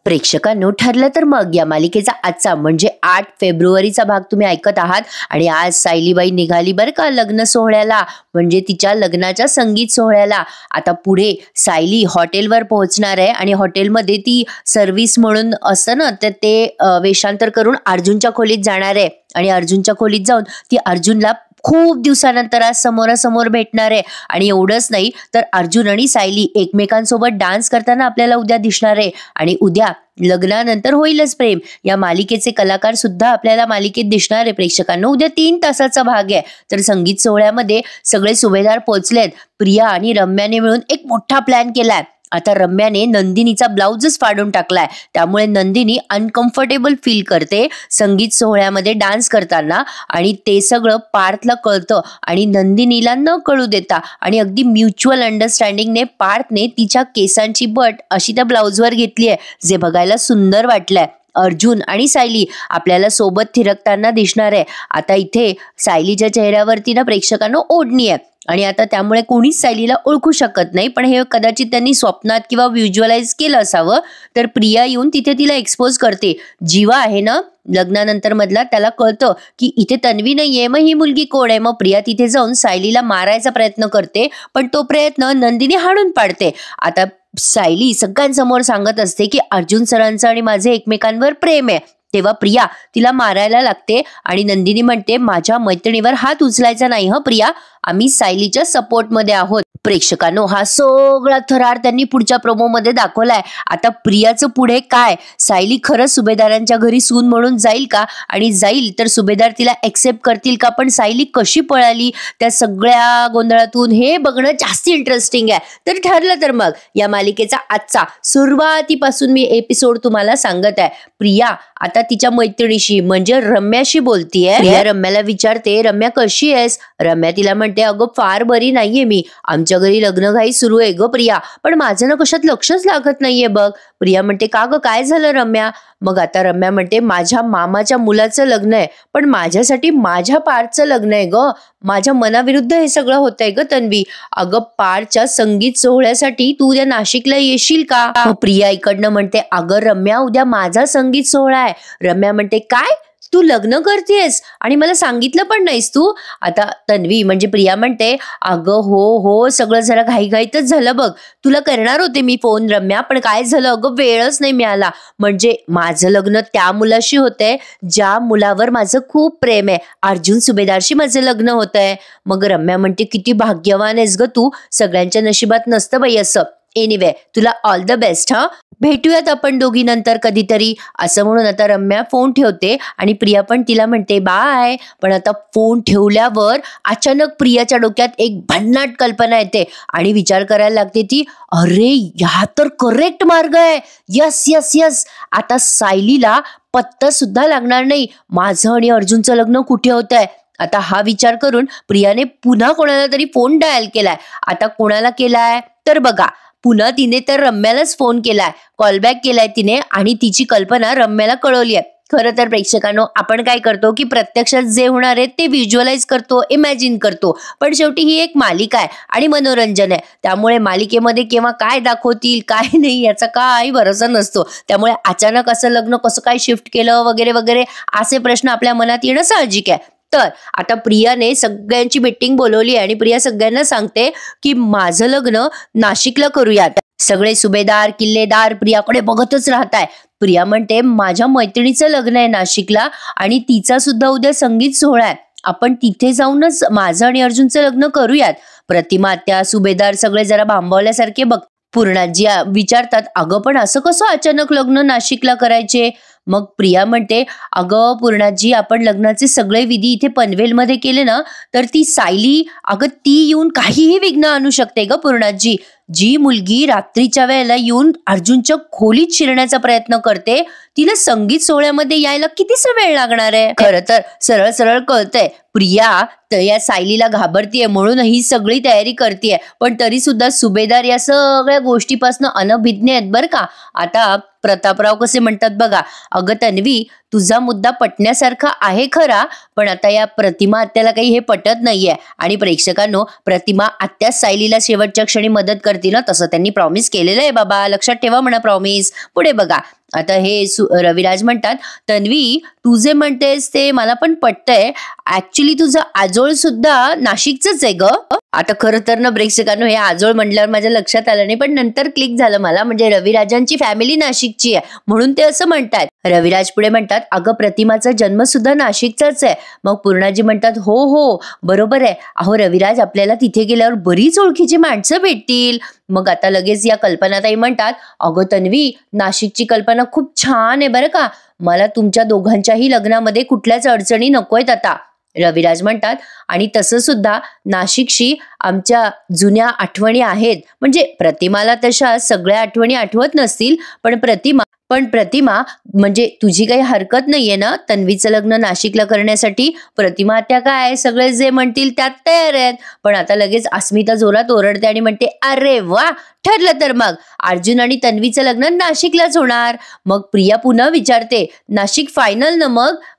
प्रेक्षकांनो, ठरलं तर मग या मालिकेचा आजचा म्हणजे 8 फेब्रुवारीचा भाग तुम्ही ऐकत आहात आणि आज सायलीबाई निघाली बरं का लग्न सोहळ्याला, म्हणजे तिच्या लग्नाच्या संगीत सोहळ्याला. आता पुढे सायली हॉटेलवर पोहोचणार आहे आणि हॉटेलमध्ये ती सर्व्हिस म्हणून असतं ना, तर ते वेषांतर करून अर्जुनच्या खोलीत जाणार आहे आणि अर्जुनच्या खोलीत जाऊन ती अर्जुनला खूप दिवसानंतर आज समोरासमोर भेटणार आहे. आणि एवढंच नाही तर अर्जुन आणि सायली एकमेकांसोबत डान्स करताना आपल्याला उद्या दिसणार आहे आणि उद्या लग्नानंतर होईलच प्रेम या मालिकेचे कलाकार सुद्धा आपल्याला मालिकेत दिसणार आहे. प्रेक्षकांना उद्या 3 तासाचा भाग आहे. तर संगीत सोहळ्यामध्ये सगळे सुभेदार पोहोचलेत. प्रिया आणि रम्याने मिळून एक मोठा प्लॅन केलाय. आता रम्याने नंदिनीचा ब्लाउजच फाडून टाकलाय, त्यामुळे नंदिनी अनकम्फर्टेबल फील करते संगीत सोहळ्यामध्ये डान्स करताना आणि ते सगळं पार्थला कळतं आणि नंदिनीला न कळू देता आणि अगदी म्युच्युअल अंडरस्टँडिंगने पार्थने तिच्या केसांची बट अशी त्या ब्लाउजवर घेतली आहे, जे बघायला सुंदर वाटलंय. अर्जुन आणि सायली आपल्याला सोबत थिरकताना दिसणार आहे. आता इथे सायलीच्या चेहऱ्यावरती ना प्रेक्षकांना ओढणी आहे आणि आता त्यामुळे कोणीच सायलीला ओळखू शकत नाही, पण हे कदाचित त्यांनी स्वप्नात किंवा व्हिज्युअलाइज केलं असावं. तर प्रिया येऊन तिथे तिला एक्सपोज करते. जीवा आहे ना लग्नानंतर मधला, त्याला कळतं की इथे तन्वी नाहीये, मग ही मुलगी कोण आहे. मग प्रिया तिथे जाऊन सायलीला मारायचा प्रयत्न करते, पण तो प्रयत्न नंदिनी हाणून पाडते. आता सायली सगळ्यांसमोर सांगत असते की अर्जुन सरांचं आणि माझे एकमेकांवर प्रेम आहे. तेव्हा प्रिया तिला मारायला लागते आणि नंदिनी म्हणते, माझ्या मैत्रिणीवर हात उचलायचा नाही हं प्रिया, आम्ही सायलीच्या सपोर्टमध्ये आहोत. प्रेक्षकांनो, हा सगळा थरार त्यांनी पुढच्या प्रोमो मध्ये दाखवलाय. आता प्रियाचं पुढे काय? सायली खरंच सुभेदारांच्या घरी सून म्हणून जाईल का? आणि जाईल तर सुभेदार तिला एक्सेप्ट करतील का? पण सायली कशी पळाली त्या सगळ्या गोंधळातून, हे बघणं जास्त इंटरेस्टिंग आहे. तर ठरलं तर मग या मालिकेचा आजचा सुरुवातीपासून मी एपिसोड तुम्हाला सांगत आहे. प्रिया आता तिच्या मैत्रिणीशी म्हणजे रम्याशी बोलतीये. प्रिया रम्याला विचारते, रम्या कशी आहेस? रम्या तिला म्हणते, अगं फार बरी नाहीये मी, आमच्या घरी लग्नघाई सुरू आहे ग प्रिया, पण माझं ना कशात लक्षच लागत नाहीये बघ. प्रिया म्हणते, का ग काय झालं रम्या? मग आता रम्या म्हणते, माझ्या मामाच्या मुलाचं लग्न आहे, पण माझ्यासाठी माझ्या पार्थचं लग्न आहे ग, माझ्या मनाविरुद्ध हे सगळं होतंय ग तन्वी. अगं पार्थच्या संगीत सोहळ्यासाठी तू उद्या नाशिकला येशील का? प्रिया इकडनं म्हणते, अगं रम्या उद्या माझा संगीत सोहळा आहे. रम्या म्हणते, काय तू लग्न करतेस आणि मला सांगितलं पण नाहीस तू? आता तन्वी म्हणजे प्रिया म्हणते, अगं हो सगळं जरा घाईघाईतच झालं बघ, तुला करणार होते मी फोन रम्या, पण काय झालं अगं वेळच नाही मिळाला. म्हणजे माझं लग्न त्या मुलाशी होतंय ज्या मुलावर माझं खूप प्रेम आहे, अर्जुन सुभेदारशी माझं लग्न होतंय. मग रम्या म्हणते, किती भाग्यवान आहेस ग तू, सगळ्यांच्या नशिबात नसतं बाई असं. एनिवे तुला ऑल द बेस्ट हा, भेटूयात आपण दोघी नंतर कधीतरी, असं म्हणून आता रम्या फोन ठेवते आणि प्रिया पण तिला म्हणते बाय. पण आता फोन ठेवल्यावर अचानक प्रियाच्या डोक्यात एक भन्नाट कल्पना येते आणि विचार करायला लागते ती, अरे ह्या तर करेक्ट मार्ग आहे. यस यस यस, आता सायलीला पत्ता सुद्धा लागणार नाही माझं आणि अर्जुनचं लग्न कुठे होतंय. आता हा विचार करून प्रियाने पुन्हा कोणाला तरी फोन डायल केलाय. आता कोणाला केलाय तर बघा, पुन्हा तिने तर रम्यालाच फोन केलाय, कॉलबॅक केलाय तिने आणि तिची कल्पना रम्याला कळवली आहे. खरं तर प्रेक्षकांनो, आपण काय करतो की प्रत्यक्षात जे होणार आहे ते व्हिज्युअलाइज करतो, इमॅजिन करतो, पण शेवटी ही एक मालिका आहे आणि मनोरंजन आहे, त्यामुळे मालिकेमध्ये केव्हा काय दाखवतील काय नाही याचा काही भरोसा नसतो. त्यामुळे अचानक असं लग्न कसं काय शिफ्ट केलं वगैरे वगैरे असे प्रश्न आपल्या मनात येणं साहजिक आहे. तर आता प्रियाने सगळ्यांची मीटिंग बोलवली आणि प्रिया सगळ्यांना सांगते की माझं लग्न नाशिकला करूयात. सगळे सुभेदार किल्लेदार प्रियाकडे बघतच राहताय. प्रिया म्हणते, माझ्या मैत्रिणीचं लग्न आहे नाशिकला आणि तिचा सुद्धा उद्या संगीत सोहळा आहे, आपण तिथे जाऊनच माझं आणि अर्जुनचं लग्न करूयात. प्रतिमा त्या सुभेदार सगळे जरा भांबवल्यासारखे बघ. पूर्णाजी विचारतात, अगं पण असं कसं अचानक लग्न नाशिकला करायचे? मग प्रिया म्हणते, अगं पूर्णाजी, आपण लग्नाचे सगळे विधी इथे पनवेलमध्ये केले ना तर ती सायली अगं ती येऊन काहीही विघ्न आणू शकते ग पूर्णाजी. जी मुलगी रात्रीच्या वेळेला येऊन अर्जुनच्या खोलीत शिरण्याचा प्रयत्न करते, तिला संगीत सोहळ्यामध्ये यायला कितीसा वेळ लागणार आहे? खरं तर सरळ सरळ कळतंय प्रिया तर या सायलीला घाबरतीये म्हणून ही सगळी तयारी करतेय, पण तरी सुद्धा सुभेदार या सगळ्या गोष्टीपासून अनभिज्ञ आहेत बरं का. आता प्रतापराव कसे म्हणतात बघा, अगं तन्वी तुझा मुद्दा पटण्यासारखा आहे खरा, पण आता या प्रतिमा आत्याला काही हे पटत नाहीये. आणि प्रेक्षकांनो, प्रतिमा आत्या सायलीला शेवटच्या क्षणी मदत करतील ना, तसं त्यांनी प्रॉमिस केलेलं आहे बाबा, लक्षात ठेवा म्हणा प्रॉमिस. पुढे बघा, आता हे रविराज म्हणतात, तन्वी तू जे म्हणतेस ते मला पण पटतंय. ऍक्च्युली तुझं आजोळ सुद्धा नाशिकचंच आहे ग. आता खरं तर ना प्रेक्षकांनो, हे आजोळ म्हटल्यावर माझ्या लक्षात आलं नाही, पण नंतर क्लिक झालं मला. म्हणजे रविराजांची फॅमिली नाशिकची आहे म्हणून ते असं म्हणतात. रविराज पुढे म्हणतात, अगं प्रतिमाचा जन्म सुद्धा नाशिकचाच आहे. मग पूर्णाजी म्हणतात, हो हो बरोबर आहे. अहो रविराज, आपल्याला तिथे गेल्यावर बरीच ओळखीची माणसं भेटतील. मग आता लगेच या कल्पनाताई म्हणतात, अगं तन्वी नाशिकची कल्पना खूप छान आहे बरं का. मला तुमच्या दोघांच्याही लग्नामध्ये कुठल्याच अडचणी नकोयत आता. रविराज म्हणतात, आणि तसं सुद्धा नाशिकशी आमच्या जुन्या आठवणी आहेत. म्हणजे प्रतिमाला तशा सगळ्या आठवणी आठवत नसतील, पण प्रतिमा म्हणजे तुझी काही हरकत नाहीये ना तन्वीचं लग्न नाशिकला करण्यासाठी? प्रतिमा त्या काय सगळे जे म्हणतील त्यात तयार आहेत. पण आता लगेच अस्मिता जोरात ओरडते आणि म्हणते, अरे वा, ठरलं तर मग अर्जुन आणि तन्वीचं लग्न नाशिकलाच होणार. मग प्रिया पुन्हा विचारते, नाशिक फायनल ना?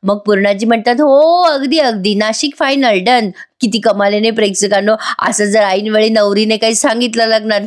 मग पूर्णाजी म्हणतात, हो अगदी अगदी नाशिक फायनल, डन. किती कमालीने प्रेक्षकांनो, असं जर ऐनवेळी नवरीने काही सांगितलं लग्नात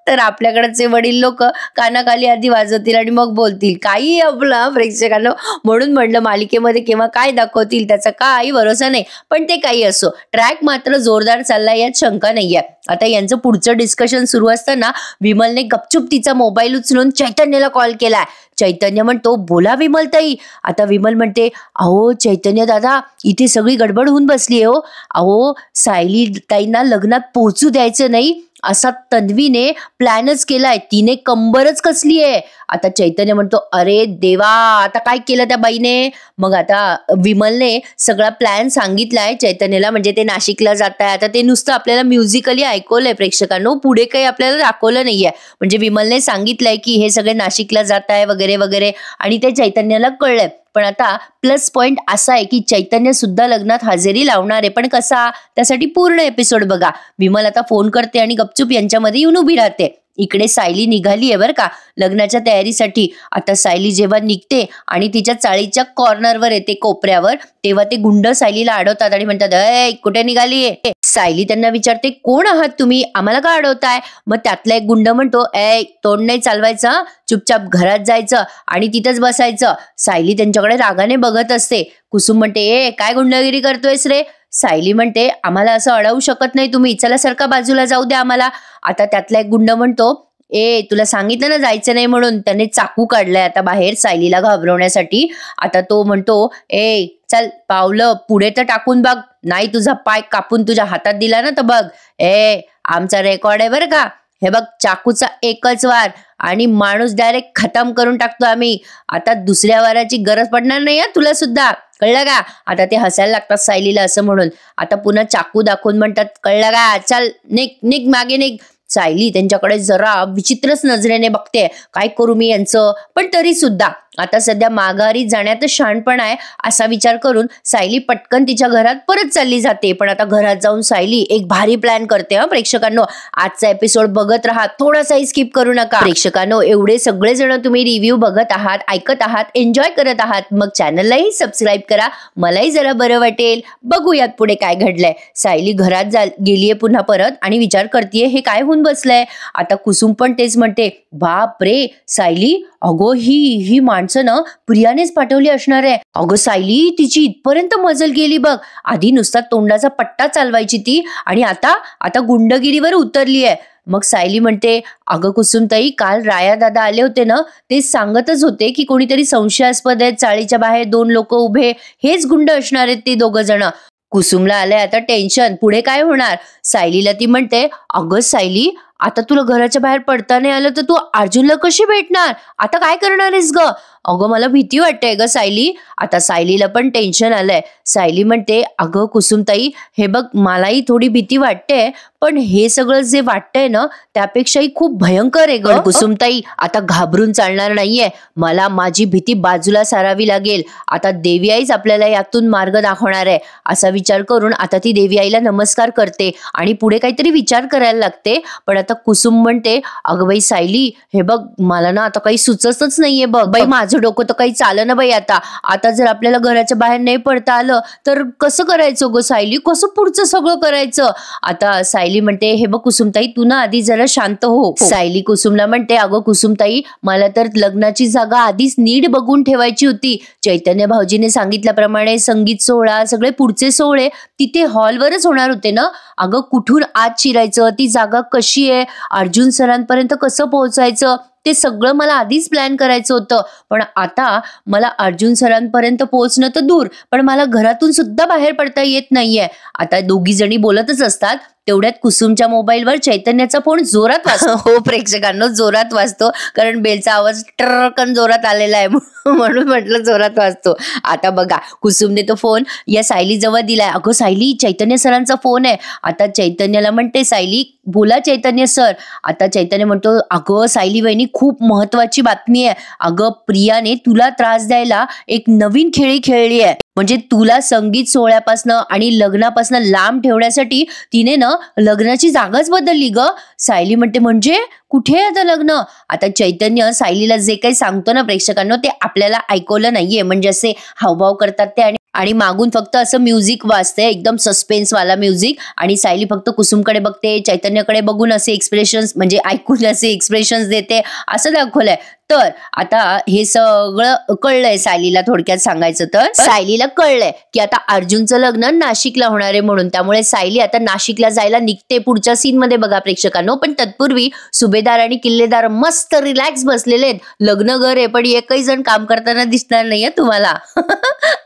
तर आपल्याकडचे वडील लोक कानाखाली आधी वाजवतील आणि मग बोलतील काही आपलं प्रेक्षकांनो. म्हणून म्हणलं मालिकेमध्ये केव्हा काय दाखवतील त्याचा काही भरोसा नाही. पण ते काही असो, ट्रॅक मात्र जोरदार चाललाय यात शंका नाहीये. आता यांचं पुढचं डिस्कशन सुरू असताना विमलने गपचूप तिचा मोबाईल उचलून चैतन्याला कॉल केलाय. चैतन्य म्हणतो, बोला विमलताई. आता विमल म्हणते, अहो चैतन्य दादा, इथे सगळी गडबड होऊन बसली आहे हो. अहो सायली ताईंना लग्नात पोहोचू द्यायचं नाही असा तन्वीने प्लॅनच केलाय. तिने कंबरच कसली आहे. आता चैतन्य म्हणतो, अरे देवा, आता काय केलं त्या बाईने? मग आता विमलने सगळा प्लॅन सांगितलाय चैतन्यला. म्हणजे ते नाशिकला जात आहे. आता ते नुसतं आपल्याला म्युझिकली ऐकवलंय प्रेक्षकांनो, पुढे काही आपल्याला दाखवलं नाहीये. म्हणजे विमलने सांगितलंय की हे सगळे नाशिकला जात आहे वगैरे वगैरे, आणि ते चैतन्याला कळलंय. पण आता प्लस पॉइंट असा आहे की चैतन्य सुद्धा लग्नात हजेरी लावणार आहे. पण कसा? त्यासाठी पूर्ण एपिसोड बघा. विमल आता फोन करते आणि गपचूप यांच्यामध्ये येऊन उभी राहते. इकडे सायली निघाली आहे बरं का लग्नाच्या तयारीसाठी. आता सायली जेव्हा निघते आणि तिच्या चाळीच्या कॉर्नरवर येते कोपऱ्यावर, तेव्हा ते गुंड सायलीला अडवतात आणि म्हणतात, अय कुठे निघाली? सायली त्यांना विचारते, कोण आहात तुम्ही? आम्हाला का अडवताय? मग त्यातला एक गुंड म्हणतो, ए तोंड नाही चालवायचं, चुपचाप घरात जायचं आणि तिथंच बसायचं. सायली त्यांच्याकडे रागाने बघत असते. कुसुम म्हणते, ए काय गुंडगिरी करतोयस रे? सायली म्हणते, आम्हाला असं अडवू शकत नाही तुम्ही, चला सरका बाजूला जाऊ द्या आम्हाला. आता त्यातला एक गुंड म्हणतो, ए तुला सांगितलं ना जायचं नाही म्हणून. त्याने चाकू काढलाय आता बाहेर सायलीला घाबरवण्यासाठी. आता तो म्हणतो, ए चल पावलं पुढे तर टाकून बघ, नाही तुझा पाय कापून तुझ्या हातात दिला ना तर बघ. ए आमचा रेकॉर्ड आहे बरं का, हे बघ चाकूचा एकच वार आणि माणूस डायरेक्ट खतम करून टाकतो आम्ही. आता दुसऱ्या वाराची गरज पडणार नाही तुला सुद्धा, कळलं का? आता ते हसायला लागतात सायलीला असं म्हणून. आता पुन्हा चाकू दाखवून म्हणतात, कळलं का, चल निघ निघ मागे निघ. सायली त्यांच्याकडे जरा विचित्रच नजरेने बघते, काय करू मी यांचं. पण तरी सुद्धा आता सध्या माघारी जाण्यातच शहाणपण आहे असा विचार करून सायली पटकन तिच्या घरात परत चालली जाते. पण आता घरात जाऊन सायली एक भारी प्लॅन करते. प्रेक्षकांनो आजचा एपिसोड बघत राहा, थोडासाही स्किप करू नका. प्रेक्षकांनो एवढे सगळेजण तुम्ही रिव्ह्यू बघत आहात, ऐकत आहात, एन्जॉय करत आहात, मग चॅनललाही सबस्क्राईब करा, मलाही जरा बरं वाटेल. बघूयात पुढे काय घडलंय. सायली घरात गेलीये पुन्हा परत आणि विचार करतेय हे काय होऊन बसलंय. आता कुसुम पण तेच म्हणते, बाप रे सायली, अगो ही माणसं ना प्रियानेच पाठवली असणार आहे. अगं सायली, तिची इथपर्यंत मजल गेली बघ. आधी नुसता तोंडाचा पट्टा चालवायची ती आणि आता गुंडगिरीवर उतरली आहे. मग सायली म्हणते, अगं कुसुमताई, काल राया दादा आले होते ना, ते सांगतच होते की कोणीतरी संशयास्पद आहे, चाळीच्या बाहेर 2 लोक उभे, हेच गुंड असणार आहेत ते 2 जण. कुसुमला आलंय आता टेन्शन, पुढे काय होणार. सायलीला ती म्हणते, अगं सायली, आता तुला घराच्या बाहेर पडता नाही आलं तर तू अर्जुनला कशी भेटणार? आता काय करणार आहेस ग? अगं मला भीती वाटते ग सायली. आता सायलीला पण टेन्शन आलंय. सायली म्हणते, अगं कुसुमताई, हे बघ मलाही थोडी भीती वाटते, पण हे सगळं जे वाटतंय ना त्यापेक्षाही खूप भयंकर आहे ग. कुसुमताई आता घाबरून चालणार नाहीये, मला माझी भीती बाजूला सारावी लागेल. आता देवी आईच आपल्याला यातून मार्ग दाखवणार आहे असा विचार करून आता ती देवी आईला नमस्कार करते आणि पुढे काहीतरी विचार करायला लागते. पण आता कुसुम म्हणते, अगं बाई सायली, हे बघ मला ना आता काही सुचतच नाहीये बघ बाई, माझं डोकं तर काही चालं ना बाई. आता जर आपल्याला घराच्या बाहेर नाही पडता आलं तर कसं करायचं गो सायली, कसं पुढचं सगळं करायचं. आता सायली सायली म्हणते हे बघ कुसुमताई, तू ना आधी जरा शांत हो. सायली कुसुमला म्हणते अगं कुसुमताई, मला तर लग्नाची जागा आधीच नीट बघून ठेवायची होती. चैतन्य भाऊजीने सांगितल्याप्रमाणे संगीत सोहळा, सगळे पुढचे सोहळे तिथे हॉलवरच होणार होते ना. अगं कुठून आत शिरायचं, ती जागा कशी आहे, अर्जुन सरांपर्यंत कसं पोहोचायचं, ते सगळं मला आधीच प्लॅन करायचं होतं. पण आता मला अर्जुन सरांपर्यंत पोहोचणं तर दूर, पण मला घरातून सुद्धा बाहेर पडता येत नाहीये. आता दोघी जणी बोलतच असतात, तेवढ्यात कुसुमच्या मोबाईलवर चैतन्याचा फोन जोरात वाजतो. हो प्रेक्षकांनो, जोरात वाजतो, कारण बेलचा आवाज ट्रकन जोरात आलेला आहे म्हणून म्हटलं जोरात वाजतो. आता बघा, कुसुमने तो फोन या सायली जवळ दिलाय. अगं सायली, चैतन्य सरांचा फोन आहे. आता चैतन्याला म्हणते सायली, बोला चैतन्य सर. आता चैतन्य म्हणतो अगं सायली वहिनी, खूप महत्वाची बातमी आहे. अगं प्रियाने तुला त्रास द्यायला एक नवीन खेळी खेळली आहे. म्हणजे तुला संगीत सोहळ्यापासनं आणि लग्नापासनं लांब ठेवण्यासाठी तिने ना लग्नाची जागाच बदलली ग. सायली म्हणते म्हणजे कुठे आता लग्न? आता चैतन्य सायलीला जे काही सांगतो ना प्रेक्षकांनो, ते आपल्याला ऐकवलं नाहीये. म्हणजे असे हावभाव करतात ते, आणि मागून फक्त असं म्युझिक वाजते, एकदम सस्पेन्स वाला म्युझिक. आणि सायली फक्त कुसुमकडे बघते, चैतन्याकडे बघून असे एक्सप्रेशन्स, म्हणजे ऐकून असे एक्सप्रेशन्स देते, असं दाखवलंय. तर आता हे सगळं कळलंय सायलीला. थोडक्यात सांगायचं तर सायलीला कळलंय की आता अर्जुनचं लग्न नाशिकला होणार आहे म्हणून. त्यामुळे सायली आता नाशिकला जायला निघते. पुढच्या सीन मध्ये बघा प्रेक्षकांनो. पण तत्पूर्वी सुभेदार आणि किल्लेदार मस्त रिलॅक्स बसलेले आहेत. लग्न घर आहे, पण एकही जण काम करताना दिसणार नाहीये तुम्हाला.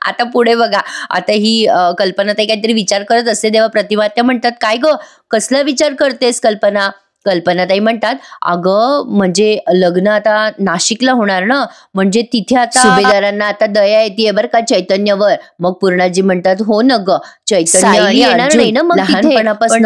आता पुढे बघा. आता ही कल्पना ताई काहीतरी विचार करत असते, तेव्हा प्रतिमा त्या म्हणतात काय ग, कसला विचार करतेस कल्पना? कल्पनाताई म्हणतात अगं म्हणजे लग्न आता नाशिकला होणार ना, म्हणजे तिथे आता सुभेदारांना आता दया येते बरं का चैतन्यवर. मग पूर्णाजी म्हणतात हो न ग, चैतन्य येणार नाही ना मग लहानपणापासून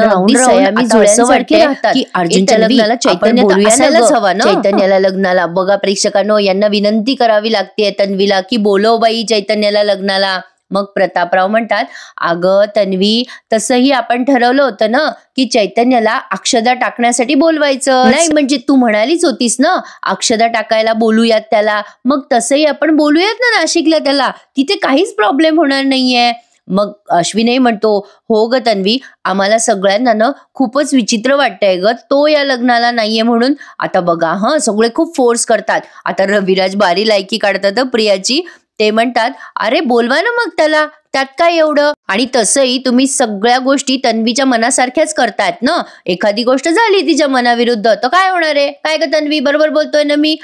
की अर्जुनच्या लग्नाला चैतन्य असायलाच हवा ना. चैतन्याला लग्नाला बघा प्रेक्षकांनो, यांना विनंती करावी लागते तन्वीला की बोलव बाई चैतन्याला लग्नाला. मग प्रतापराव म्हणतात अगं तन्वी, तसंही आपण ठरवलं होतं ना की चैतन्याला अक्षदा टाकण्यासाठी बोलवायचं. नाही म्हणजे तू म्हणालीच होतीस ना अक्षदा टाकायला बोलूयात त्याला. मग तसंही आपण बोलूयात ना नाशिकला त्याला, तिथे काहीच प्रॉब्लेम होणार नाहीये. मग अश्विनही म्हणतो हो ग तन्वी, आम्हाला सगळ्यांना ना खूपच विचित्र वाटतंय ग तो या लग्नाला नाहीये म्हणून. आता बघा सगळे खूप फोर्स करतात. आता रविराज बारी लायकी काढतात प्रियाची. ते म्हणतात अरे बोलवा ना मग त्याला, त्यात काय एवढं. आणि तसंही तुम्ही सगळ्या गोष्टी तन्वीच्या मनासारख्याच करतायत ना. एखादी गोष्ट झाली तिच्या मनाविरुद्ध तर काय होणार आहे? काय ग तन्वी, बरोबर बोलतोय ना मी?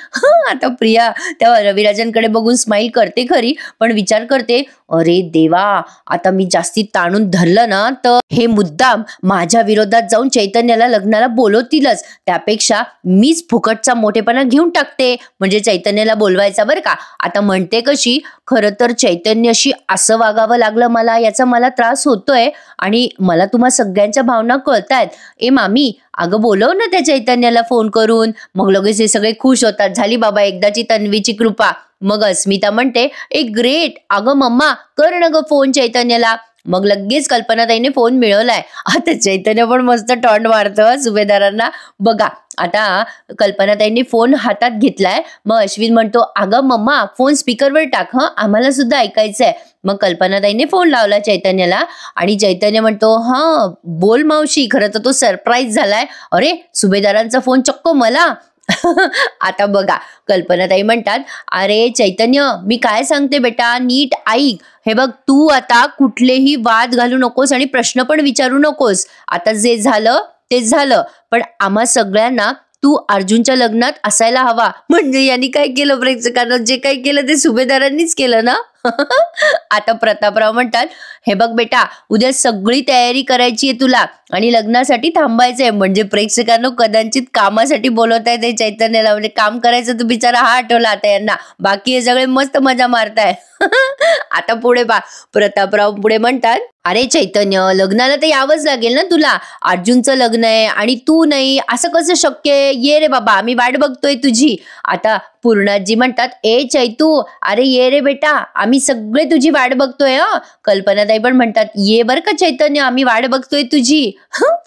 आता प्रिया तेव्हा रविराजांकडे बघून स्माइल करते खरी, पण विचार करते अरे देवा, आता मी जास्ती ताणून धरलं ना तर हे मुद्दाम माझ्या विरोधात जाऊन चैतन्याला लग्नाला बोलवतीलच. त्यापेक्षा मीच फुकटचा मोठेपणा घेऊन टाकते, म्हणजे चैतन्याला बोलवायचा बरं का. आता म्हणते कशी, खरं तर चैतन्याशी असं वागावं लागलं मला, याचा मला त्रास होतोय आणि मला तुम्हा सगळ्यांच्या भावना कळतायत. ए मामी, अगं बोलव ना त्या चैतन्याला फोन करून. मग लगेच हे सगळे खुश होतात, झाली बाबा एकदाची तन्वीची कृपा. मग अस्मिता म्हणते ए ग्रेट, अगं मम्मा कर ना ग फोन चैतन्याला. मग लगेच कल्पनाताईने फोन मिळवलाय. आता चैतन्य पण मस्त टॉन्ट मारतं सुभेदारांना. बघा आता कल्पनाताईंनी फोन हातात घेतलाय. मग अश्विन म्हणतो अगं मम्मा फोन स्पीकरवर टाक, आम्हाला सुद्धा ऐकायचंय. मग कल्पनाताईने फोन लावला चैतन्याला आणि चैतन्य म्हणतो बोल मावशी. खरं तर तो सरप्राईज झालाय. अरे सुभेदारांचा फोन चक्क मला. आता बघा कल्पनाताई म्हणतात अरे चैतन्य, मी काय सांगते बेटा नीट ऐक. हे बघ, तू आता कुठलेही वाद घालू नकोस आणि प्रश्न पण विचारू नकोस. आता जे झालं तेच झालं, पण आम्हा सगळ्यांना तू अर्जुनच्या लग्नात असायला हवा. म्हणजे यांनी काय केलं प्रेक्षकांना, जे काही केलं ते सुभेदारांनीच केलं ना. आता प्रतापराव म्हणतात हे बघ बेटा, उद्या सगळी तयारी करायची आहे तुला आणि लग्नासाठी थांबायचंय. म्हणजे प्रेक्षकांना कदाचित कामासाठी बोलवत आहे ते चैतन्याला, म्हणजे काम करायचं तर बिचारा आठवला आता यांना. बाकी हे सगळे मस्त मजा मारताय. आता पुढे प्रतापराव पुढे म्हणतात अरे चैतन्य, लग्नाला तर यावंच लागेल ना तुला. अर्जुनचं लग्न आहे आणि तू नाही, असं कसं शक्य आहे? ये रे बाबा, आम्ही वाट बघतोय तुझी. आता पूर्णाजी म्हणतात, ए चैतू, अरे ये रे बेटा, आम्ही सगळे तुझी वाट बघतोय. कल्पनाताई पण म्हणतात, ये बर का चैतन्य, आम्ही वाट बघतोय तुझी.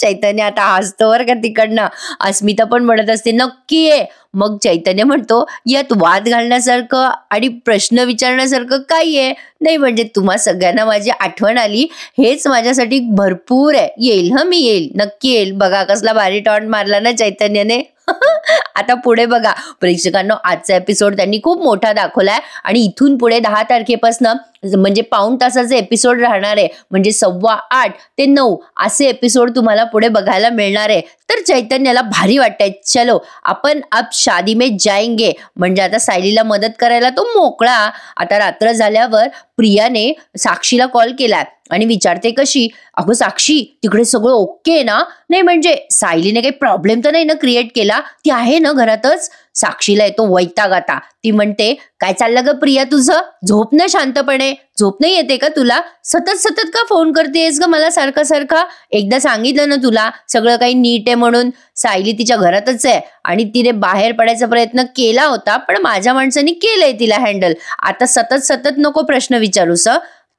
चैतन्य आता हसतो बर का तिकडनं. अस्मिता पण म्हणत असते, नक्की ये. मग चैतन्य म्हणतो, यात वाद घालण्यासारखं आणि प्रश्न विचारण्यासारखं काय आहे? नाही म्हणजे तुम्हा सगळ्यांना माझी आठवण आली, हेच माझ्यासाठी भरपूर आहे. येईल मी येईल, नक्की येईल. बघा कसला भारी टॉन्ट मारला ना चैतन्यने. आता पुढे बघा प्रेक्षकांनो, आजचा एपिसोड त्यांनी खूप मोठा दाखवलाय आणि इथून पुढे 10 तारखेपासून म्हणजे पाऊण तासाचे एपिसोड राहणार आहे. म्हणजे 8:15 ते 9 असे एपिसोड तुम्हाला पुढे बघायला मिळणार आहे. तर चैतन्याला भारी वाटतंय, चलो आपण अब शादी में जाएंगे. म्हणजे आता सायलीला मदत करायला तो मोकळा. आता रात्र झाल्यावर प्रियाने साक्षीला कॉल केलाय आणि विचारते कशी, अगं साक्षी तिकडे सगळं ओके ना? नाही म्हणजे सायलीने काही प्रॉब्लेम तर नाही ना क्रिएट केला? ती आहे ना घरातच? साक्षीला येतो वैताग आता. ती म्हणते, काय चाललं ग प्रिया तुझं? झोप ना शांतपणे. झोप नाही येते का तुला? सतत सतत का फोन करतेस ग मला सारखा सारखा? एकदा सांगितलं ना तुला सगळं काही नीट आहे म्हणून. सायली तिच्या घरातच आहे आणि तिने बाहेर पडायचा प्रयत्न केला होता, पण माझ्या माणसाने केलंय तिला हँडल. आता सतत सतत नको प्रश्न विचारूस.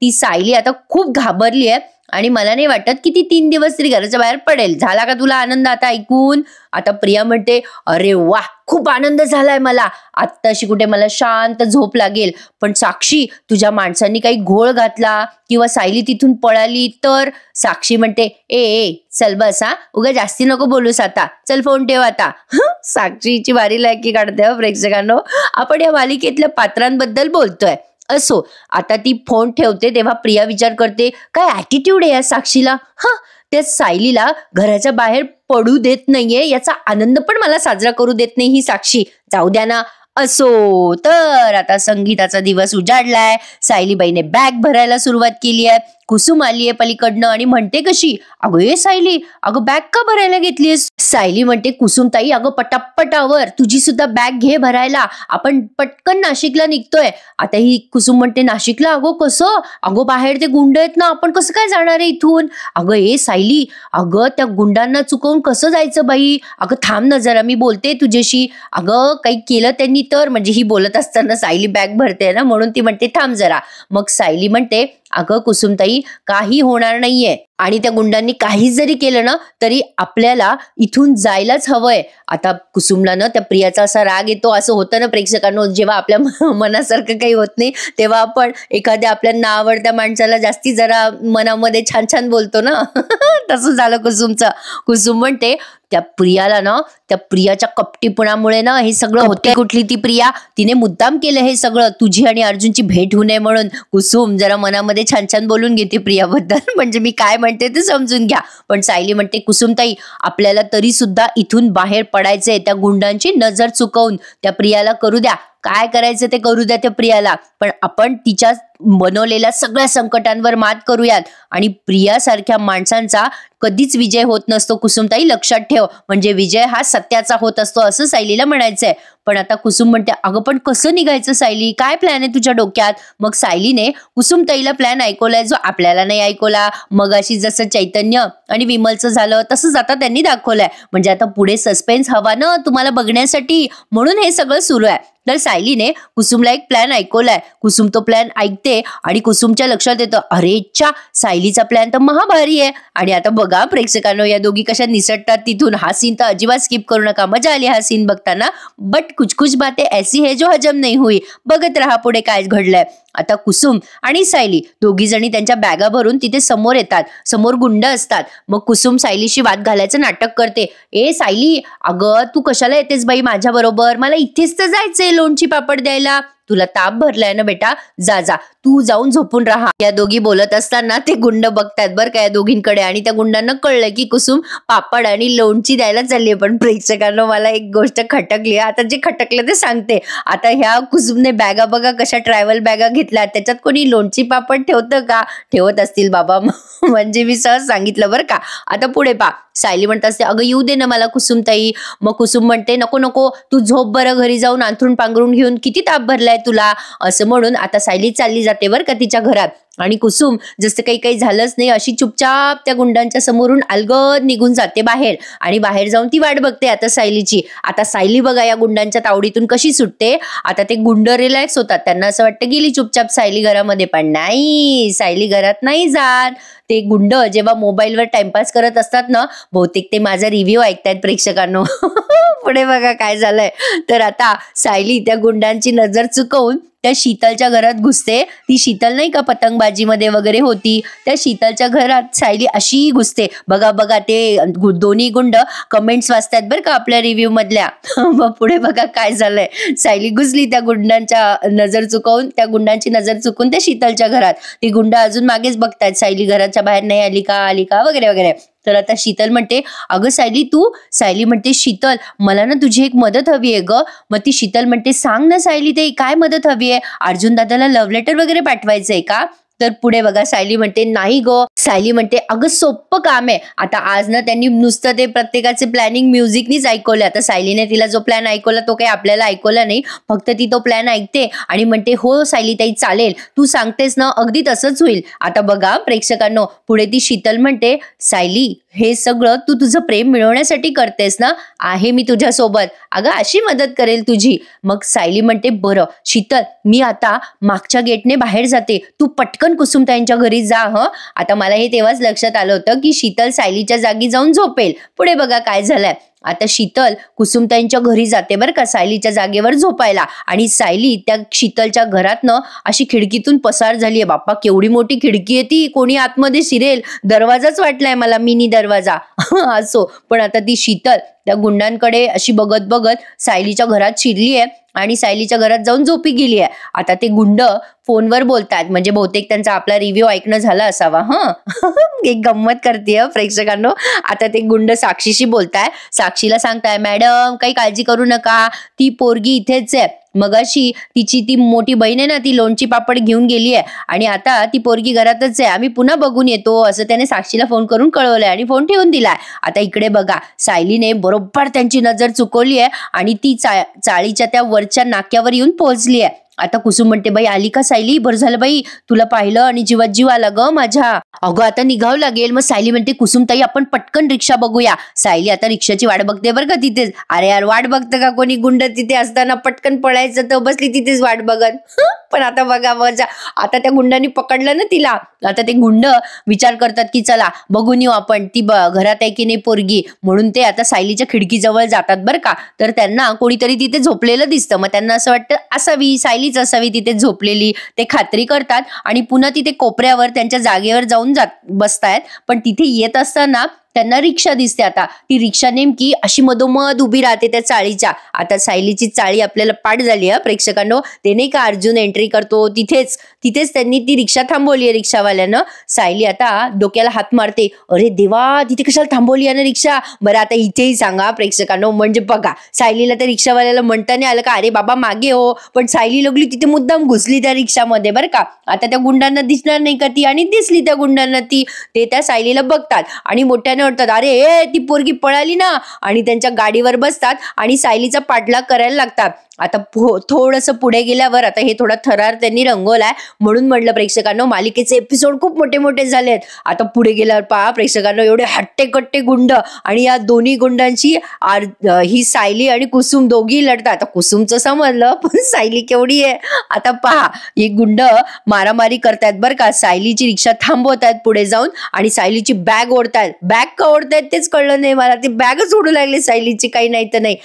ती सायली आता खूप घाबरली आहे आणि मला नाही वाटत की ती 3 दिवस तरी घराच्या बाहेर पडेल. झाला का तुला आनंद आता ऐकून? आता प्रिया म्हणते, अरे वा, खूप आनंद झालाय मला. आत्ताशी कुठे मला शांत झोप लागेल. पण साक्षी, तुझ्या माणसांनी काही घोळ घातला किंवा सायली तिथून पळाली तर? साक्षी म्हणते, ए चल बस, उगा जास्ती नको बोलूस आता, चल फोन ठेव आता. साक्षीची भारी लायकी काढते प्रेक्षकांनो. आपण या मालिकेतल्या पात्रांबद्दल बोलतोय. असो, आता ती फोन ठेवते तेव्हा प्रिया विचार करते, काय ॲटिट्यूड आहे या साक्षीला. त्या सायलीला घराच्या बाहेर पडू देत नाहीये, याचा आनंद पण मला साजरा करू देत नाही ही साक्षी. जाऊ द्या ना. असो, तर आता संगीताचा दिवस उजाडलाय. सायलीबाईने बॅग भरायला सुरुवात केली आहे. कुसुम आलीये पलीकडनं आणि म्हणते कशी, अगं ये सायली, अगं बॅग का भरायला घेतलीस? सायली म्हणते, कुसुम ताई अगं पटापटावर तुझी सुद्धा बॅग घे भरायला, आपण पटकन नाशिकला निघतोय. आता ही कुसुम म्हणते, नाशिकला? अगो कसं? अगो बाहेर ते गुंड आहेत ना, आपण कसं काय जाणार आहे इथून? अगं ए सायली, अगं त्या गुंडांना चुकवून कसं जायचं बाई? अगं थांब ना जरा, मी बोलते तुझ्याशी. अगं काही केलं त्यांनी तर? म्हणजे ही बोलत असताना सायली बॅग भरते ना, म्हणून ती म्हणते थांब जरा. मग सायली म्हणते, अगं कुसुमताई काही होणार नाहीये आणि त्या गुंडांनी काही जरी केलं ना तरी आपल्याला इथून जायलाच हवंय. आता कुसुमला ना त्या प्रियाचा असा राग येतो. असं होतं ना प्रेक्षकांनो, जेव्हा आपल्या मनासारखं काही होत नाही तेव्हा आपण एखाद्या आपल्या नावडत्या माणसाला जास्ती जरा मनामध्ये छान छान बोलतो ना. तसं झालं कुसुमचं. कुसुम म्हणते, त्या प्रियाला ना, त्या प्रियाच्या कपटीपणामुळे ना हे सगळं होते. कुठली ती प्रिया? तिने मुद्दाम केलं हे सगळं, तुझी आणि अर्जुनची भेट होऊ नये म्हणून. कुसुम जरा मनामध्ये छान छान बोलून घेते प्रियाबद्दल. म्हणजे मी काय म्हणते ते समजून घ्या. पण सायली म्हणते, कुसुमताई आपल्याला तरी सुद्धा इथून बाहेर पडायचंय, त्या गुंडांची नजर चुकवून. त्या प्रियाला करू द्या, काय करायचं ते करू द्या त्या प्रियाला, पण आपण तिच्या बनवलेल्या सगळ्या संकटांवर मात करूयात. आणि प्रियासारख्या माणसांचा कधीच विजय होत नसतो कुसुमताई, लक्षात ठेव. म्हणजे विजय हा सत्याचा होत असतो असं सायलीला म्हणायचंय. पण आता कुसुम म्हणते, अगं पण कसं निघायचं सायली, काय प्लॅन आहे तुझ्या डोक्यात? मग सायलीने कुसुमताईला प्लॅन ऐकवलाय जो आपल्याला नाही ऐकवला. मग अशी जसं चैतन्य आणि विमलचं झालं तसंच आता त्यांनी दाखवलंय. म्हणजे आता पुढे सस्पेन्स हवा ना तुम्हाला बघण्यासाठी, म्हणून हे सगळं सुरू आहे. तर सायलीने कुसुमला एक प्लॅन ऐकवलाय. कुसुम तो प्लॅन ऐकते आणि कुसुमच्या लक्षात येतं, अरे च्या, सायलीचा प्लॅन तर महाभारी आहे. आणि आता बघा प्रेक्षकांनो, या दोघी कशा निसटतात तिथून. हा सीन तर अजिबात स्किप करू नका, मजा आली हा सीन बघताना. बट कुछ कुछ बातें ऐसी है जो हजम नहीं हुई. बघत राहा पुढे काय घडलंय. आता कुसुम आणि सायली दोघी जणी त्यांच्या बॅगा भरून तिथे समोर येतात. समोर गुंड असतात. मग कुसुम सायलीशी वाद घालायचं नाटक करते. ए सायली, अगं तू कशाला येतेस बाई माझ्या बरोबर? मला इथेच तर जायचंय लोणची पापड द्यायला. तुला ताप भरलाय ना बेटा, जा जा तू जाऊन झोपून राहा. या दोघी बोलत असताना ते गुंड बघतात बरं का या दोघींकडे आणि त्या गुंडांना कळलं की कुसुम पापड आणि लोणची द्यायला चालली. पण प्रेक्षकांना मला एक गोष्ट खटकली. आता जे खटकलं ते सांगते. आता ह्या कुसुमने बॅगा बघा कशा ट्रॅव्हल बॅगा घेतल्या, त्याच्यात कोणी लोणची पापड ठेवतं का? ठेवत असतील बाबा. म्हणजे मी सहज सांगितलं बरं का. आता पुढे पा, सायली म्हणत असते, अगं येऊ दे ना मला कुसुमताई. मग कुसुम म्हणते, नको नको तू झोप बरं, घरी जाऊन अंथरूण पांघरून घेऊन, किती ताप भरलाय काय तुला, असं म्हणून आता सायली चालली जाते बरं का तिच्या घरात. आणि कुसुम जसं काही झालंच नाही अशी चुपचाप त्या गुंडांच्या समोरून अलगद निघून जाते बाहेर. आणि बाहेर जाऊन ती वाट बघते आता सायलीची. आता सायली बघा या गुंडांच्या तावडीतून कशी सुटते. आता ते गुंड रिलॅक्स होतात, त्यांना असं वाटतं गेली चुपचाप सायली घरामध्ये, पण नाही, सायली घरात नाही जात. ते गुंड जेव्हा मोबाईलवर टाइमपास करत असतात ना, बहुतेक ते माझा रिव्ह्यू ऐकतायत प्रेक्षकांनो. पुढे बघा काय झालंय. तर आता सायली त्या गुंडांची नजर चुकवून त्या शीतलच्या घरात घुसते. ती शीतल नाही का पतंगबाजीमध्ये वगैरे होती, त्या शीतलच्या घरात सायली अशी घुसते. बघा ते दोन्ही गुंड कमेंट्स वाचतात बरं का आपल्या रिव्ह्यू मधल्या. मग पुढे बघा काय झालंय. सायली घुसली त्या गुंडांच्या नजर चुकवून, त्या गुंडांची नजर चुकून त्या शीतलच्या घरात. ती गुंड अजून मागेच बघतायत, सायली घराच्या बाहेर नाही आली का वगैरे वगैरे. तर आता शीतल म्हणते अगं सायली म्हणते शीतल मला ना तुझी एक मदत हवी आहे ग. मग ती शीतल म्हणते सांग ना सायली ते काय मदत हवी आहे, अर्जुन दादाला लव्ह लेटर वगैरे पाठवायचंय का. तर पुढे बघा सायली म्हणते नाही ग. सायली म्हणते अगं सोपं काम आहे. आता आज ना त्यांनी नुसतं ते प्रत्येकाचे प्लॅनिंग म्युझिकनीच ऐकवले. आता सायलीने तिला जो प्लॅन ऐकवला तो काही आपल्याला ऐकवला नाही, फक्त ती तो प्लॅन ऐकते आणि म्हणते हो सायली ताई चालेल, तू सांगतेस ना अगदी तसंच होईल. आता बघा प्रेक्षकांनो, पुढे ती शीतल म्हणते सायली हे सगळं तू तुझं प्रेम मिळवण्यासाठी करतेस ना, आहे मी तुझ्या सोबत, अगं अशी मदत करेल तुझी. मग सायली म्हणते बरं शीतल मी आता मागच्या गेटने बाहेर जाते, तू पटकन कुसुमताईंच्या घरी जा हं. आता मला हे तेव्हाच लक्षात आलं होतं की शीतल सायलीच्या जागी जाऊन झोपेल. पुढे बघा काय झालंय. आता शीतल कुसुमताईंच्या घरी जाते बरं का सायलीच्या जागेवर झोपायला. आणि सायली त्या शीतलच्या घरातनं अशी खिडकीतून पसार झालीये. बाप्पा केवढी मोठी खिडकी आहे ती, कोणी आतमध्ये शिरेल, दरवाजाच वाटलाय मला, मिनी दरवाजा. असो, पण आता ती शीतल त्या गुंडांकडे अशी बघत बघत सायलीच्या घरात शिरली आहे आणि सायलीच्या घरात जाऊन झोपी गेली आहे. आता ते गुंड फोनवर बोलतात, म्हणजे बहुतेक त्यांचा आपला रिव्ह्यू ऐकणं झाला असावा. एक गंमत करते प्रेक्षकांनो. आता ते गुंड साक्षीशी बोलताय, साक्षीला सांगताय मॅडम काही काळजी करू नका, ती पोरगी इथेच आहे, मगाशी तिची ती मोठी बहीण आहे ना ती लोणची पापड घेऊन गेली आहे आणि आता ती पोरगी घरातच आहे, आम्ही पुन्हा बघून येतो असं त्याने साक्षीला फोन करून कळवलंय आणि फोन ठेवून दिलाय. आता इकडे बघा सायलीने बरोबर त्यांची नजर चुकवली आहे आणि ती चाळीच्या त्या वरच्या नाक्यावर येऊन पोहोचली आहे. आता कुसुम म्हणते बाई आली का सायली, बरं झालं बाई तुला पाहिलं आणि जीवात जीव आला ग माझ्या, अगं आता निघावं लागेल. मग सायली म्हणते कुसुमताई आपण पटकन रिक्षा बघूया. सायली आता रिक्षाची वाट बघते बरं का तिथेच. अरे यार वाट बघतं का कोणी, गुंड तिथे असताना पटकन पळायचं तर बसली तिथेच वाट बघत. पण आता बघा मजा, आता त्या गुंडांनी पकडलं ना तिला. आता ते गुंड विचार करतात की चला बघून येऊ आपण ती घरात आहे की नाही पोरगी, म्हणून ते आता सायलीच्या खिडकीजवळ जातात बरं का. तर त्यांना कोणीतरी तिथे झोपलेलं दिसतं, मग त्यांना असं वाटतं असावी सायलीच असावी तिथे झोपलेली. ते खात्री करतात आणि पुन्हा तिथे कोपऱ्यावर त्यांच्या जागेवर जाऊन बसतायत. पण तिथे येत असताना त्यांना रिक्षा दिसते. आता ती रिक्षा नेमकी अशी मधोमध उभी राहते त्या चाळीच्या. आता सायलीची चाळी आपल्याला पाठ झाली आहे प्रेक्षकांनो. ते नाही का अर्जुन एंट्री करतो तिथेच त्यांनी ती रिक्षा थांबवली आहे रिक्षावाल्यानं. सायली आता डोक्याला हात मारते, अरे देवा तिथे कशाला थांबवली आहे ना रिक्षा. बरं आता इथेही सांगा प्रेक्षकांनो, म्हणजे बघा सायलीला त्या रिक्षावाल्याला म्हणता नाही आलं का अरे बाबा मागे हो, पण सायली लागली तिथे मुद्दाम घुसली त्या रिक्षामध्ये बरं का. आता त्या गुंडांना दिसणार नाही का ती, आणि दिसली त्या गुंडांना ती. ते त्या सायलीला बघतात आणि मोठ्याने ओरडतात अरे ए ती पोरगी पळाली ना, आणि त्यांच्या गाडीवर बसतात आणि सायलीचा पाठलाग करायला लागतात. आता थोडंसं पुढे गेल्यावर आता हे थोडा थरार त्यांनी रंगवलाय, म्हणून म्हटलं प्रेक्षकांनो मालिकेचे एपिसोड खूप मोठे मोठे झालेत. आता पुढे गेल्यावर पहा प्रेक्षकांनो एवढे हट्टे कट्टे गुंड, आणि या दोन्ही गुंडांची ही सायली आणि कुसुम दोघी लढतात. आता कुसुमचं समजलं, पण सायली केवढी आहे. आता पहा ही गुंड मारामारी करतायत बरं का. सायलीची रिक्षा थांबवतायत पुढे जाऊन आणि सायलीची बॅग ओढतायत. बॅग का ओढतायत तेच कळलं नाही मला, ती बॅगच ओढू लागली सायलीची, काही नाही तर नाही.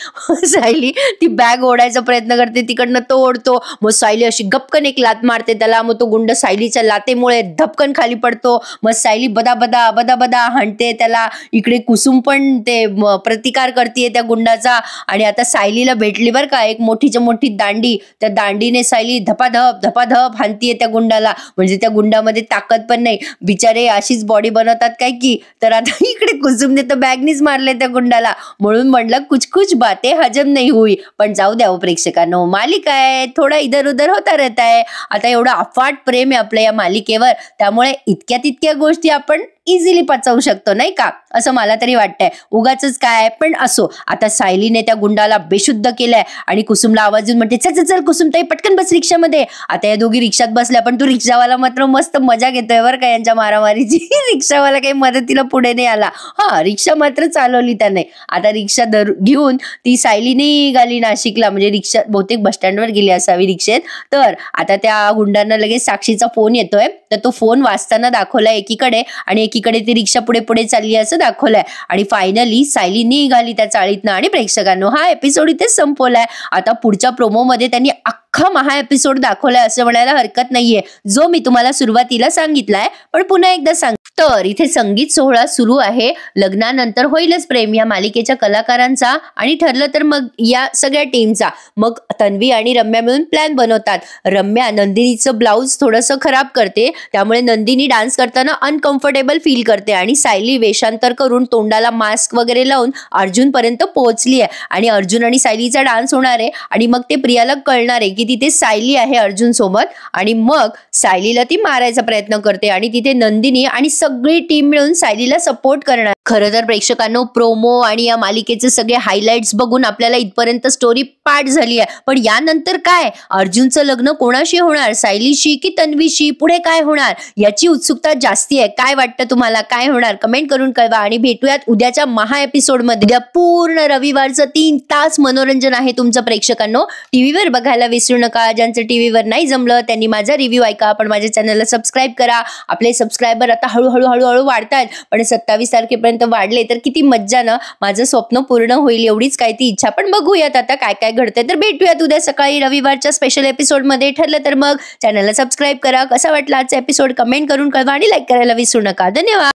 सायली ती बॅग ओढायचा प्रयत्न करते, तिकडनं तो ओढतो, मग सायली अशी गपकन एक लात मारते त्याला, मग तो गुंड सायलीच्या लातेमुळे धपकन खाली पडतो. मग सायली बदा बदा बदा बदा हाणते त्याला. इकडे कुसुम पण ते प्रतिकार करते त्या गुंडाचा. आणि आता सायलीला भेटली बरं का एक मोठीच्या मोठी दांडी, त्या दांडीने सायली धपाधप हाणतीये त्या गुंडाला. म्हणजे त्या गुंडामध्ये ताकद पण नाही, बिचारे अशीच बॉडी बनवतात काय की. तर आता इकडे कुसुमने तर बॅगनीच मारले त्या गुंडाला, म्हणून म्हणलं कुछ बातें हजम नाही हुई. पण जाऊ द्या प्रेक्षकांनो, मालिका आहे, थोडा इधर उधर होता रहता है. आता एवढं अफाट प्रेम आहे आपल्या या मालिकेवर, त्यामुळे इतक्या तितक्या गोष्टी आपण इझिली पचवू शकतो नाही का, असं मला तरी वाटतंय. उगाच काय पण असो. आता सायलीने त्या गुंडाला बेशुद्ध केलंय आणि कुसुमला आवाज देऊन म्हणते चल चल चल कुसुम ताई पटकन बस रिक्षामध्ये. आता या दोघी रिक्षात बसल्या, पण तो रिक्षावाला मात्र मस्त मजा घेतोय बरं का यांच्या मारामारीची. रिक्षावाला काही मदतीला पुढे नाही आला. हा, रिक्षा मात्र चालवली त्याने. आता रिक्षा घेऊन ती सायली निघाली नाशिकला, म्हणजे रिक्षा बहुतेक बस स्टँडवर गेली असावी रिक्षेत. तर आता त्या गुंडांना लगेच साक्षीचा फोन येतोय, तर तो फोन वाचताना दाखवलाय एकीकडे आणि एकीकडे ती रिक्षा पुढे पुढे चालली असं दाखवलंय. आणि फायनली सायली निघाली त्या चाळीतनं आणि प्रेक्षकांनो हा एपिसोड इथे संपवलाय. आता पुढच्या प्रोमो मध्ये त्यांनी अख्खा महा एपिसोड दाखवलाय असं म्हणायला हरकत नाहीये, जो मी तुम्हाला सुरुवातीला सांगितलाय. पण पुन्हा एकदा सांग, तर इथे संगीत सोहळा सुरू आहे. लग्नानंतर होईलच प्रेम या मालिकेच्या कलाकारांचा आणि ठरलं तर मग या सगळ्या टीमचा. मग तन्वी आणि रम्या मिळून प्लॅन बनवतात. रम्या नंदिनीचं ब्लाऊज थोडंसं खराब करते, त्यामुळे नंदिनी डान्स करताना अनकम्फर्टेबल फील करते आणि सायली वेषांतर करून तोंडाला मास्क वगैरे लावून अर्जुन पर्यंत पोहोचली आहे आणि अर्जुन आणि सायलीचा डान्स होणार आहे. आणि मग ते प्रियाला कळणार आहे की तिथे सायली आहे अर्जुन सोबत आणि मग सायलीला ती मारायचा प्रयत्न करते आणि तिथे नंदिनी आणि सगळी टीम मिळून सायलीला सपोर्ट करणार. खरं तर प्रेक्षकांनो प्रोमो आणि या मालिकेचे सगळे हायलाइट्स बघून आपल्याला इथपर्यंत स्टोरी पाठ झाली आहे. पण यानंतर काय, अर्जुनचं लग्न कोणाशी होणार, सायलीशी की तन्वीशी, पुढे काय होणार याची उत्सुकता जास्ती आहे. काय वाटतं तुम्हाला, काय होणार कमेंट करून कळवा. आणि भेटूयात उद्याच्या महा एपिसोड मध्ये. उद्या पूर्ण रविवारचं 3 तास मनोरंजन आहे तुमचं प्रेक्षकांनो. टीव्हीवर बघायला विसरू नका. ज्यांचं टीव्हीवर नाही जमलं त्यांनी माझा रिव्ह्यू ऐका, पण माझ्या चॅनलला सबस्क्राईब करा. आपले सबस्क्रायबर आता हळूहळू वाढतायत, पण 27 तारखेपर्यंत वाढले तर किती मज्जा ना. माझं स्वप्न पूर्ण होईल एवढीच काय ती इच्छा. पण बघूयात आता काय काय घडतंय. तर भेटूयात उद्या सकाळी रविवारच्या स्पेशल एपिसोड मध्ये. ठरलं तर मग चॅनलला सबस्क्राईब करा. कसा वाटला आजचा एपिसोड कमेंट करून कळवा आणि लाईक करायला विसरू नका. धन्यवाद.